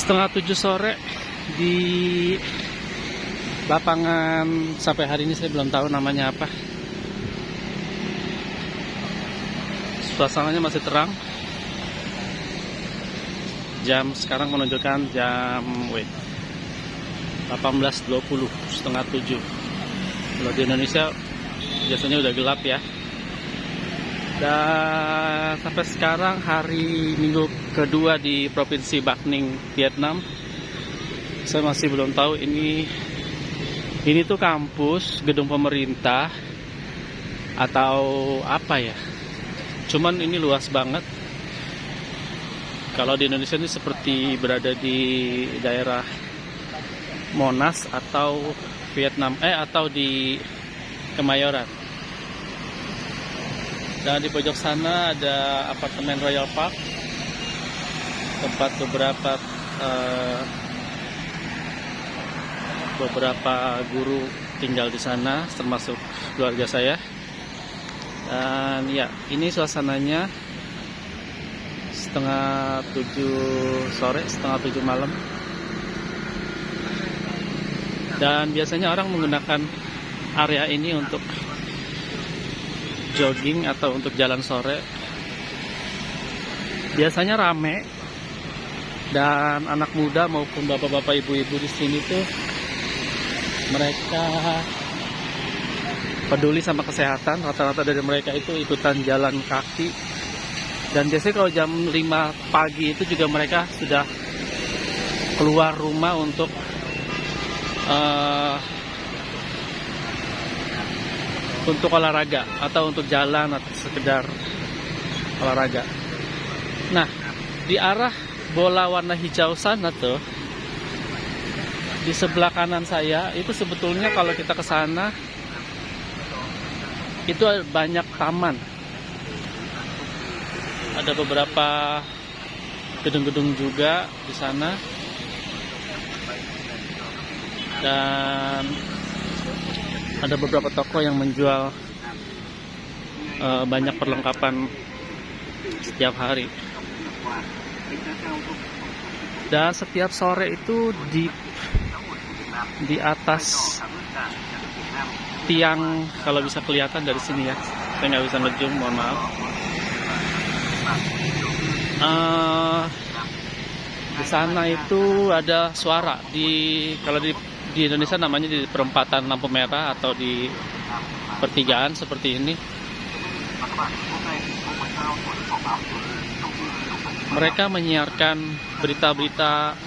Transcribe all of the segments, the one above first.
7:30 sore di lapangan. Sampai hari ini saya belum tahu namanya apa. Suasananya masih terang. Jam sekarang menunjukkan jam 18.20, 6:30. Kalau di Indonesia biasanya udah gelap ya. Dan sampai sekarang hari Minggu kedua di Provinsi Bắc Ninh, Vietnam. Saya masih belum tahu ini tuh kampus, gedung pemerintah atau apa ya. Cuman ini luas banget. Kalau di Indonesia ini seperti berada di daerah Monas atau Vietnam atau di Kemayoran. Dan di pojok sana ada apartemen Royal Park, tempat beberapa guru tinggal di sana, termasuk keluarga saya. Dan ya, ini suasananya 6:30 sore, 6:30 malam. Dan biasanya orang menggunakan area ini untuk jogging atau untuk jalan sore. Biasanya rame, dan anak muda maupun bapak-bapak, ibu-ibu di sini tuh mereka peduli sama kesehatan. Rata-rata dari mereka itu ikutan jalan kaki. Dan biasanya kalau jam 5 pagi itu juga mereka sudah keluar rumah untuk olahraga atau untuk jalan atau sekedar olahraga. Nah, di arah bola warna hijau sana tuh, di sebelah kanan saya itu sebetulnya kalau kita ke sana itu banyak taman. Ada beberapa gedung-gedung juga di sana. Dan ada beberapa toko yang menjual banyak perlengkapan setiap hari. Dan setiap sore itu di atas tiang, kalau bisa kelihatan dari sini ya, saya nggak bisa nge-zoom, mohon maaf. Di sana itu ada suara kalau di Indonesia namanya di perempatan lampu merah atau di pertigaan seperti ini. Mereka menyiarkan berita-berita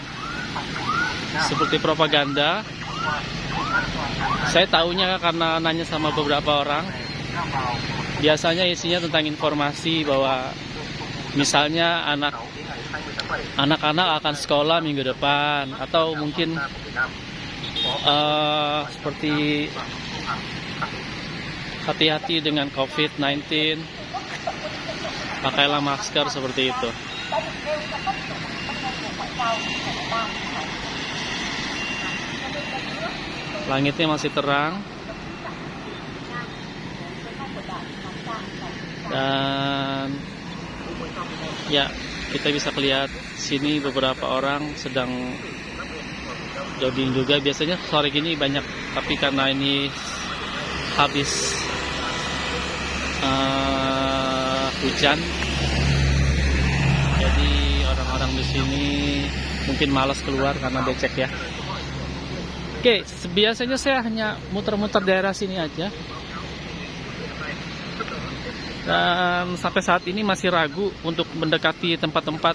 seperti propaganda. Saya tahunya karena nanya sama beberapa orang. Biasanya isinya tentang informasi bahwa misalnya anak-anak akan sekolah minggu depan, atau mungkin seperti hati-hati dengan COVID-19, pakailah masker, seperti itu. Langitnya masih terang. Dan ya, kita bisa lihat sini beberapa orang sedang jogging juga. Biasanya sore gini banyak, tapi karena ini habis hujan, jadi orang-orang di sini mungkin malas keluar karena becek ya. Oke, biasanya saya hanya muter-muter daerah sini aja. Dan sampai saat ini masih ragu untuk mendekati tempat-tempat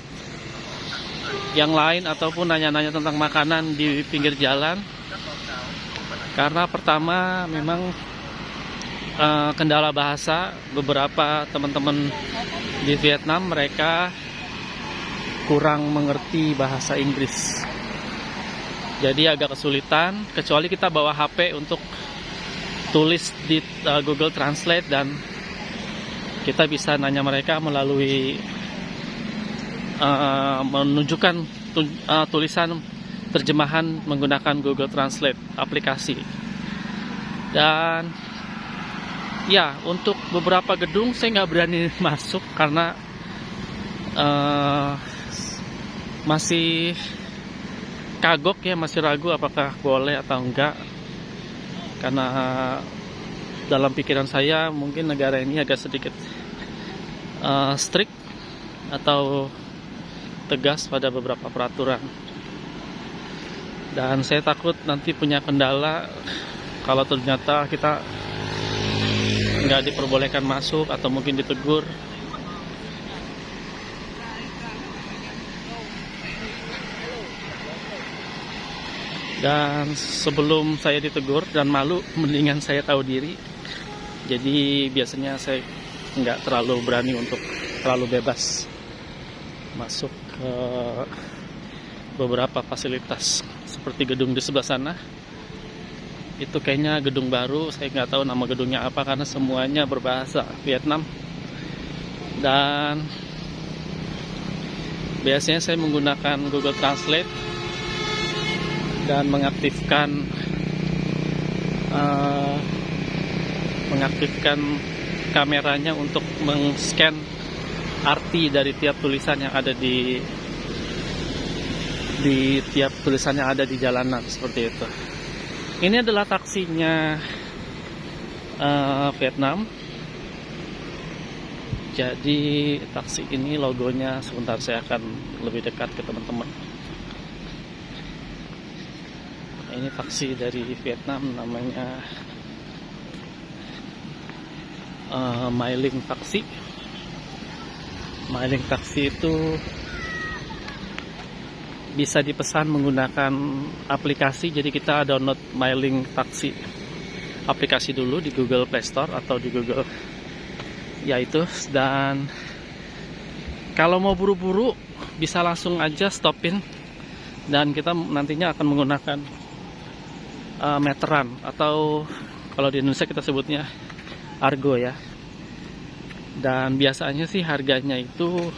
yang lain ataupun nanya-nanya tentang makanan di pinggir jalan. Karena pertama memang kendala bahasa. Beberapa teman-teman di Vietnam mereka kurang mengerti bahasa Inggris. Jadi agak kesulitan, kecuali kita bawa HP untuk tulis di Google Translate, dan kita bisa nanya mereka melalui menunjukkan tulisan terjemahan menggunakan Google Translate aplikasi. Dan ya, untuk beberapa gedung saya nggak berani masuk karena masih kagok ya, masih ragu apakah boleh atau enggak. Karena dalam pikiran saya mungkin negara ini agak sedikit strict atau tegas pada beberapa peraturan. Dan saya takut nanti punya kendala kalau ternyata kita nggak diperbolehkan masuk atau mungkin ditegur. Dan sebelum saya ditegur dan malu, mendingan saya tahu diri. Jadi biasanya saya nggak terlalu berani untuk terlalu bebas masuk ke beberapa fasilitas seperti gedung di sebelah sana. Itu kayaknya gedung baru, saya nggak tahu nama gedungnya apa karena semuanya berbahasa Vietnam. Dan biasanya saya menggunakan Google Translate dan mengaktifkan kameranya untuk men-scan arti dari tiap tulisan yang ada di tiap tulisan yang ada di jalanan, seperti itu. Ini adalah taksinya Vietnam. Jadi taksi ini logonya, sebentar saya akan lebih dekat ke teman-teman. Ini taksi dari Vietnam, namanya My Link Taxi. My Link Taxi itu bisa dipesan menggunakan aplikasi. Jadi kita download My Link Taxi aplikasi dulu di Google Play Store atau di Google yaitu. Dan kalau mau buru-buru bisa langsung aja stopin, dan kita nantinya akan menggunakan meteran atau kalau di Indonesia kita sebutnya argo ya. Dan biasanya sih harganya itu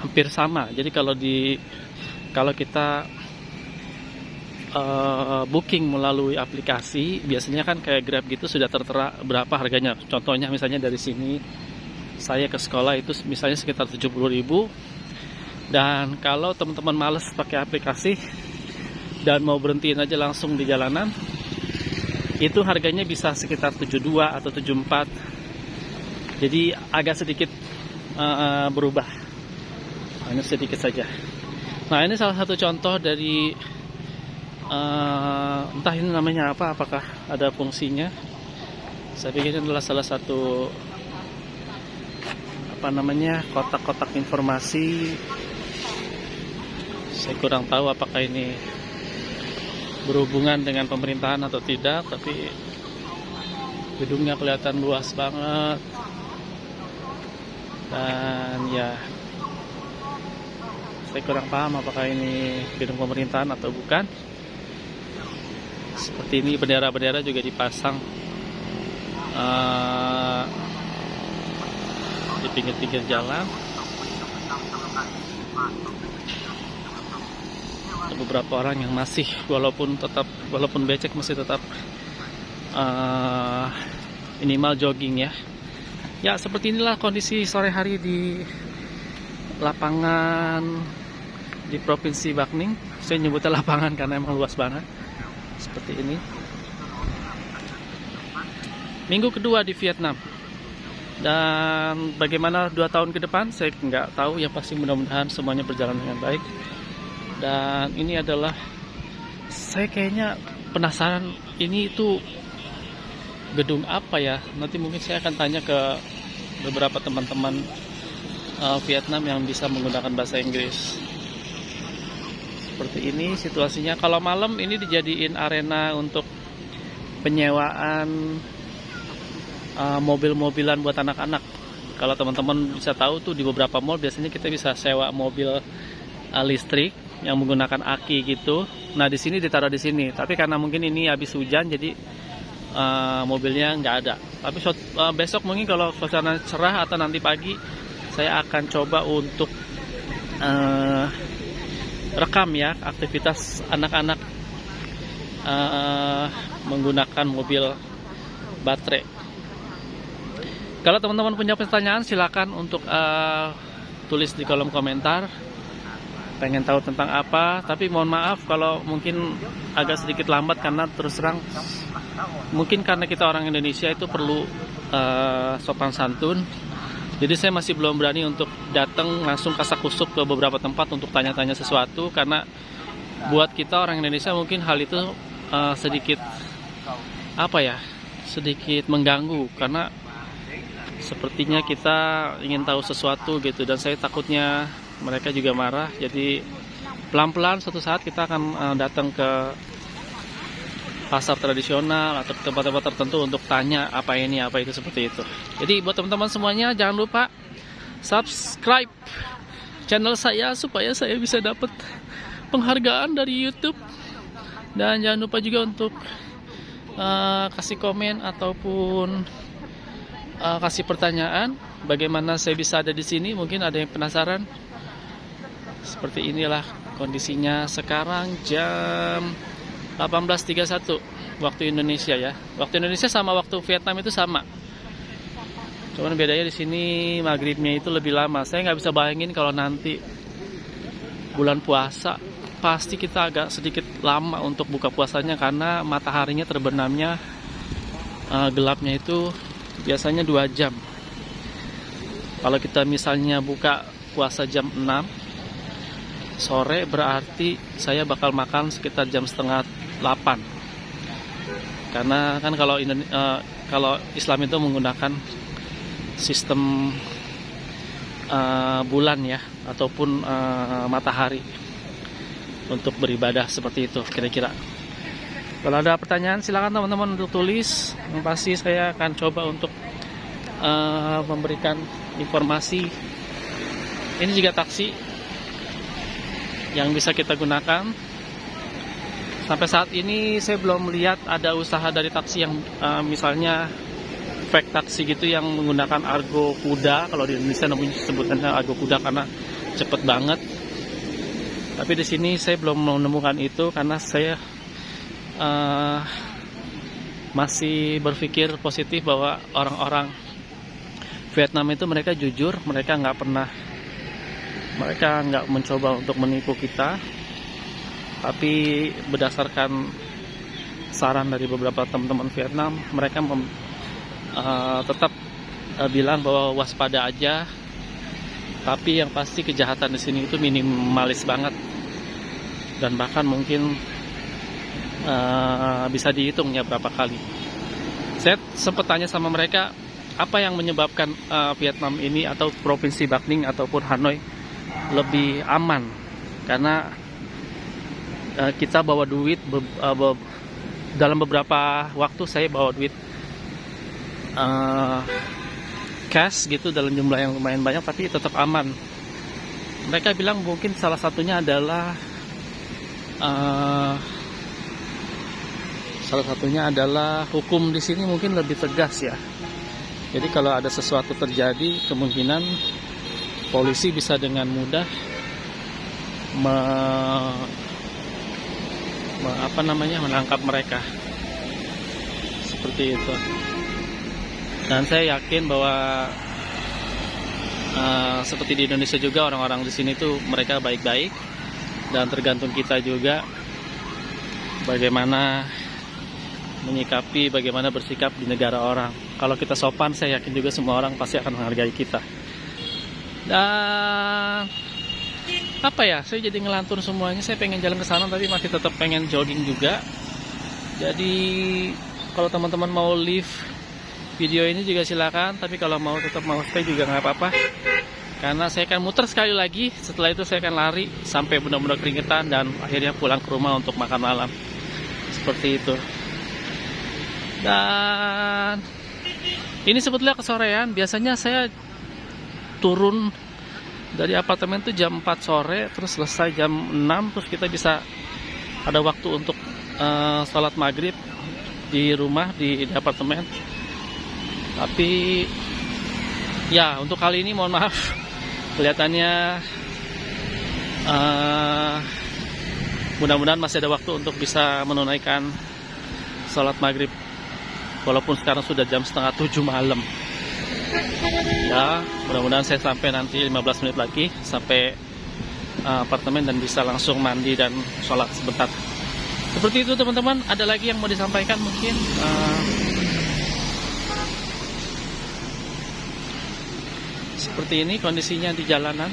hampir sama. Jadi kalau kita booking melalui aplikasi, biasanya kan kayak Grab gitu sudah tertera berapa harganya. Contohnya misalnya dari sini saya ke sekolah itu misalnya sekitar 70.000. Dan kalau teman-teman males pakai aplikasi dan mau berhentiin aja langsung di jalanan, itu harganya bisa sekitar 72 atau 74. Jadi agak sedikit berubah, hanya sedikit saja. Nah, ini salah satu contoh dari entah ini namanya apa, apakah ada fungsinya. Saya pikir ini adalah salah satu kotak-kotak informasi. Saya kurang tahu apakah ini berhubungan dengan pemerintahan atau tidak, tapi gedungnya kelihatan luas banget. Dan ya, saya kurang paham apakah ini gedung pemerintahan atau bukan. Seperti ini bendera-bendera juga dipasang di pinggir-pinggir jalan. Beberapa orang yang masih walaupun becek masih tetap minimal jogging ya. Ya, seperti inilah kondisi sore hari di lapangan di Provinsi Bắc Ninh. Saya nyebutnya lapangan karena emang luas banget. Seperti ini. Minggu kedua di Vietnam. Dan bagaimana 2 tahun ke depan saya nggak tahu, ya pasti mudah-mudahan semuanya berjalan dengan baik. Dan ini adalah, saya kayaknya penasaran ini itu gedung apa ya. Nanti mungkin saya akan tanya ke beberapa teman-teman Vietnam yang bisa menggunakan bahasa Inggris. Seperti ini situasinya. Kalau malam ini dijadiin arena untuk penyewaan mobil-mobilan buat anak-anak. Kalau teman-teman bisa tahu tuh, di beberapa mall biasanya kita bisa sewa mobil listrik yang menggunakan aki gitu. Nah, di sini ditaruh di sini. Tapi karena mungkin ini habis hujan, jadi mobilnya nggak ada. Tapi besok mungkin kalau suasana cerah atau nanti pagi, saya akan coba untuk rekam ya aktivitas anak-anak menggunakan mobil baterai. Kalau teman-teman punya pertanyaan, silakan untuk tulis di kolom komentar. pengen tahu tentang apa. Tapi mohon maaf kalau mungkin agak sedikit lambat, karena terus terang mungkin karena kita orang Indonesia itu perlu sopan santun. Jadi saya masih belum berani untuk datang langsung kasak-kusuk ke beberapa tempat untuk tanya-tanya sesuatu, karena buat kita orang Indonesia mungkin hal itu sedikit sedikit mengganggu, karena sepertinya kita ingin tahu sesuatu gitu, dan saya takutnya mereka juga marah. Jadi pelan-pelan suatu saat kita akan datang ke pasar tradisional atau tempat-tempat tertentu untuk tanya apa ini, apa itu, seperti itu. Jadi buat teman-teman semuanya, jangan lupa subscribe channel saya supaya saya bisa dapat penghargaan dari YouTube. Dan jangan lupa juga untuk kasih komen ataupun kasih pertanyaan bagaimana saya bisa ada di sini. Mungkin ada yang penasaran. Seperti inilah kondisinya sekarang jam 18.31 waktu Indonesia ya. Waktu Indonesia sama waktu Vietnam itu sama. Cuman bedanya di sini maghribnya itu lebih lama. Saya nggak bisa bayangin kalau nanti bulan puasa pasti kita agak sedikit lama untuk buka puasanya, karena mataharinya terbenamnya gelapnya itu biasanya 2 jam. Kalau kita misalnya buka puasa jam 6 sore, berarti saya bakal makan sekitar jam setengah 8. Karena kan kalau Islam itu menggunakan sistem bulan ya, ataupun matahari untuk beribadah, seperti itu kira-kira. Kalau ada pertanyaan silakan teman-teman untuk tulis. Yang pasti saya akan coba untuk memberikan informasi. Ini juga taksi yang bisa kita gunakan. Sampai saat ini saya belum melihat ada usaha dari taksi yang misalnya fake taksi gitu yang menggunakan argo kuda. Kalau di Indonesia namanya sebutannya argo kuda karena cepet banget. Tapi di sini saya belum menemukan itu, karena saya masih berpikir positif bahwa orang-orang Vietnam itu mereka jujur, mereka nggak mencoba untuk menipu kita. Tapi berdasarkan saran dari beberapa teman-teman Vietnam, mereka tetap bilang bahwa waspada aja. Tapi yang pasti kejahatan di sini itu minimalis banget, dan bahkan mungkin bisa dihitungnya berapa kali. Saya sempat tanya sama mereka apa yang menyebabkan Vietnam ini atau provinsi Bắc Ninh ataupun Hanoi lebih aman. Karena kita bawa duit dalam beberapa waktu saya bawa duit cash gitu dalam jumlah yang lumayan banyak, tapi tetap aman. Mereka bilang mungkin salah satunya adalah hukum di sini mungkin lebih tegas ya. Jadi kalau ada sesuatu terjadi, kemungkinan polisi bisa dengan mudah menangkap mereka. Seperti itu. Dan saya yakin bahwa seperti di Indonesia juga, orang-orang di sini tuh mereka baik-baik, dan tergantung kita juga bagaimana menyikapi, bagaimana bersikap di negara orang. Kalau kita sopan, saya yakin juga semua orang pasti akan menghargai kita. Dan saya jadi ngelantur semuanya. Saya pengen jalan ke sana tapi masih tetap pengen jogging juga. Jadi kalau teman-teman mau leave video ini juga silakan, tapi kalau tetap mau stay juga nggak apa-apa. Karena saya akan muter sekali lagi, setelah itu saya akan lari sampai benar-benar keringetan dan akhirnya pulang ke rumah untuk makan malam. Seperti itu. Dan ini sebetulnya kesorean. Biasanya saya turun dari apartemen itu jam 4 sore, terus selesai jam 6, terus kita bisa ada waktu untuk sholat maghrib di rumah, di apartemen. Tapi ya untuk kali ini mohon maaf, kelihatannya mudah-mudahan masih ada waktu untuk bisa menunaikan sholat maghrib, walaupun sekarang sudah jam 6:30 malam. Ya, mudah-mudahan saya sampai nanti 15 menit lagi sampai apartemen dan bisa langsung mandi dan sholat sebentar. Seperti itu teman-teman. Ada lagi yang mau disampaikan mungkin? Seperti ini kondisinya di jalanan.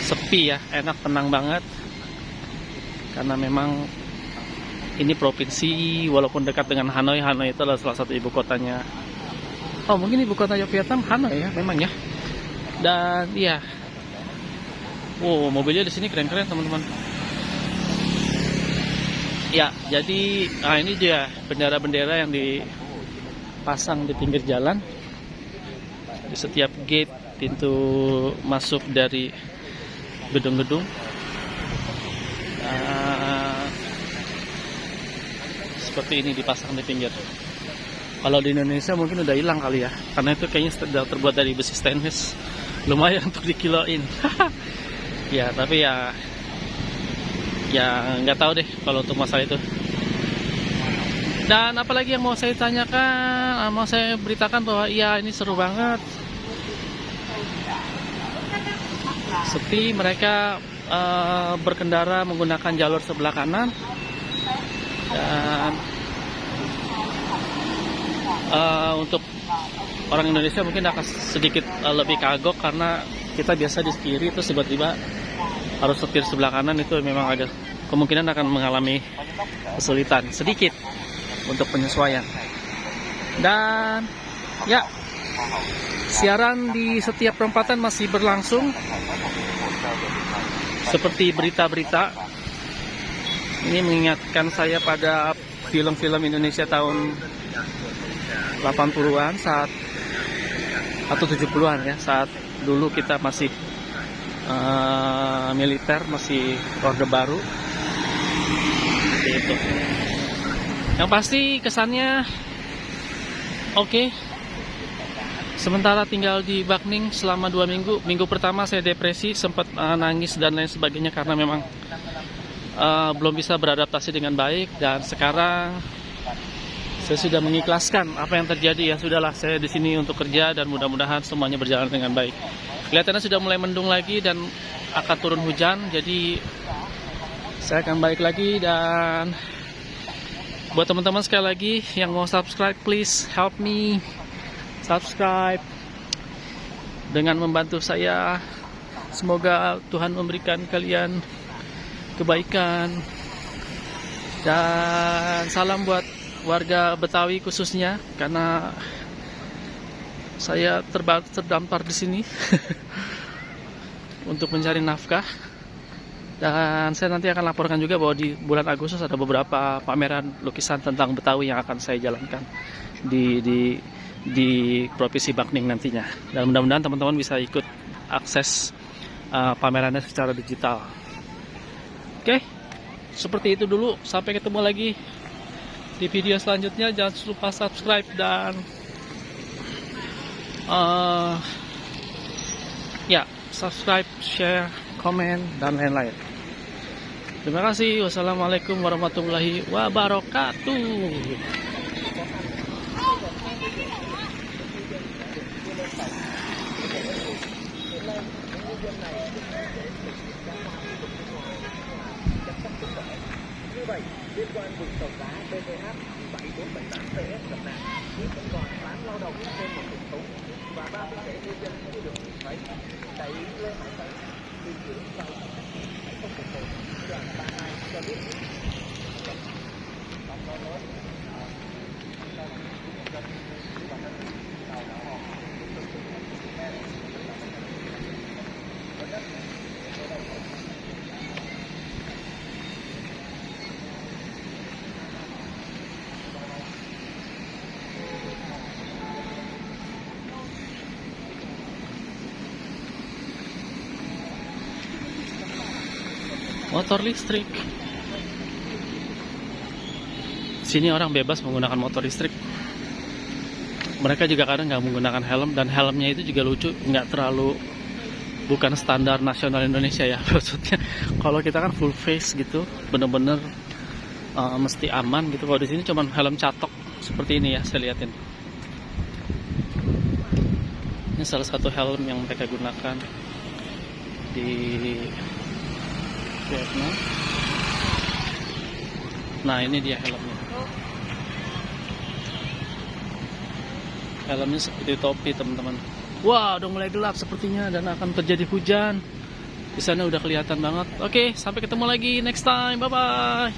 Sepi ya, enak, tenang banget. Karena memang ini provinsi, walaupun dekat dengan Hanoi. Hanoi itu adalah salah satu ibu kotanya. Oh, mungkin ibu kotanya Vietnam, Hanoi ya, memang ya. Dan iya. Wow, mobilnya di sini keren-keren teman-teman. Ya, jadi ini dia bendera-bendera yang dipasang di pinggir jalan. Di setiap gate pintu masuk dari gedung-gedung. Seperti ini dipasang di pinggir. Kalau di Indonesia mungkin udah hilang kali ya, karena itu kayaknya sudah terbuat dari besi stainless. Lumayan untuk dikiloin. Ya, tapi ya nggak tahu deh kalau untuk masalah itu. Dan apalagi yang mau saya tanyakan, mau saya beritakan bahwa ya ini seru banget. Seperti mereka berkendara menggunakan jalur sebelah kanan. Dan untuk orang Indonesia mungkin akan sedikit lebih kagok karena kita biasa di kiri, terus tiba-tiba harus setir sebelah kanan. Itu memang ada kemungkinan akan mengalami kesulitan sedikit untuk penyesuaian. Dan ya, siaran di setiap perempatan masih berlangsung seperti berita-berita. Ini mengingatkan saya pada film-film Indonesia tahun 80-an atau 70-an ya, saat dulu kita masih militer, masih Orde Baru. Seperti itu. Yang pasti kesannya oke. Sementara tinggal di Bakning selama 2 minggu. Minggu pertama saya depresi, sempat nangis dan lain sebagainya karena memang belum bisa beradaptasi dengan baik. Dan sekarang saya sudah mengikhlaskan apa yang terjadi. Ya sudahlah, saya di sini untuk kerja dan mudah-mudahan semuanya berjalan dengan baik. Kelihatannya sudah mulai mendung lagi dan akan turun hujan. Jadi saya akan balik lagi. Dan buat teman-teman sekali lagi yang mau subscribe, please help me subscribe dengan membantu saya. Semoga Tuhan memberikan kalian kebaikan. Dan salam buat warga Betawi khususnya, karena saya terdampar di sini untuk mencari nafkah. Dan saya nanti akan laporkan juga bahwa di bulan Agustus ada beberapa pameran lukisan tentang Betawi yang akan saya jalankan di Provinsi Bakning nantinya. Dan mudah-mudahan teman-teman bisa ikut akses pamerannya secara digital. Oke, seperti itu dulu. Sampai ketemu lagi di video selanjutnya. Jangan lupa subscribe dan subscribe, share, komen, dan lain-lain. Terima kasih. Wassalamualaikum warahmatullahi wabarakatuh. Như vậy, liên quan vụ tàu cá BTH 7478TS gặp nạn khiến vẫn còn 8 lao động trên một thuyền thúng và 30 trẻ ngư dân chưa được tìm thấy. Tại Lê Hải Tấn, thuyền trưởng tàu hải không phục hồi đoàn 32 cho biết motor listrik. Sini orang bebas menggunakan motor listrik. Mereka juga kadang nggak menggunakan helm, dan helmnya itu juga lucu, nggak terlalu, bukan standar nasional Indonesia ya. Maksudnya kalau kita kan full face gitu, bener-bener mesti aman gitu. Kalau di sini cuma helm catok seperti ini ya, saya liatin. Ini salah satu helm yang mereka gunakan. di Vietnam. Nah, ini dia helmnya. Helmnya seperti topi, teman-teman. Wah, udah mulai gelap sepertinya dan akan terjadi hujan. Di sana udah kelihatan banget. Oke, sampai ketemu lagi next time. Bye bye.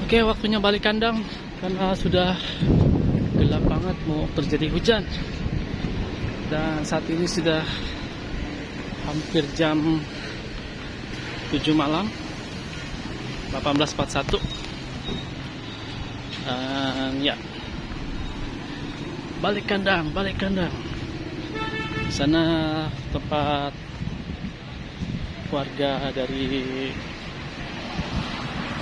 Oke, waktunya balik kandang karena sudah gelap banget, mau terjadi hujan. Dan saat ini sudah hampir jam 7 malam, 18.41. Dan ya, balik kandang. Di sana tempat warga dari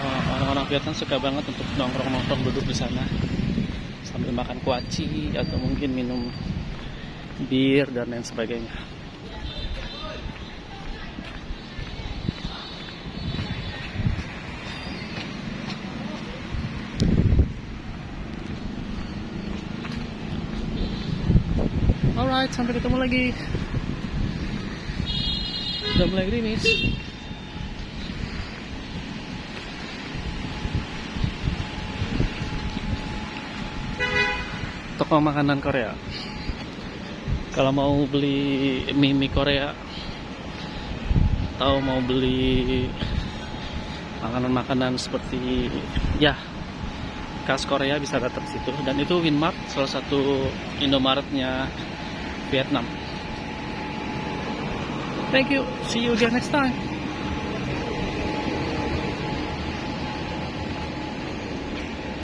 orang-orang Vietnam suka banget untuk nongkrong duduk di sana sambil makan kuaci atau mungkin minum bir dan lain sebagainya. Alright, sampai ketemu lagi. Udah mulai gerimis. Toko makanan Korea. Kalau mau beli mie Korea atau mau beli makanan-makanan seperti ya khas Korea bisa datang situ. Dan itu Winmart, salah satu Indomaretnya Vietnam. Thank you. See you again next time.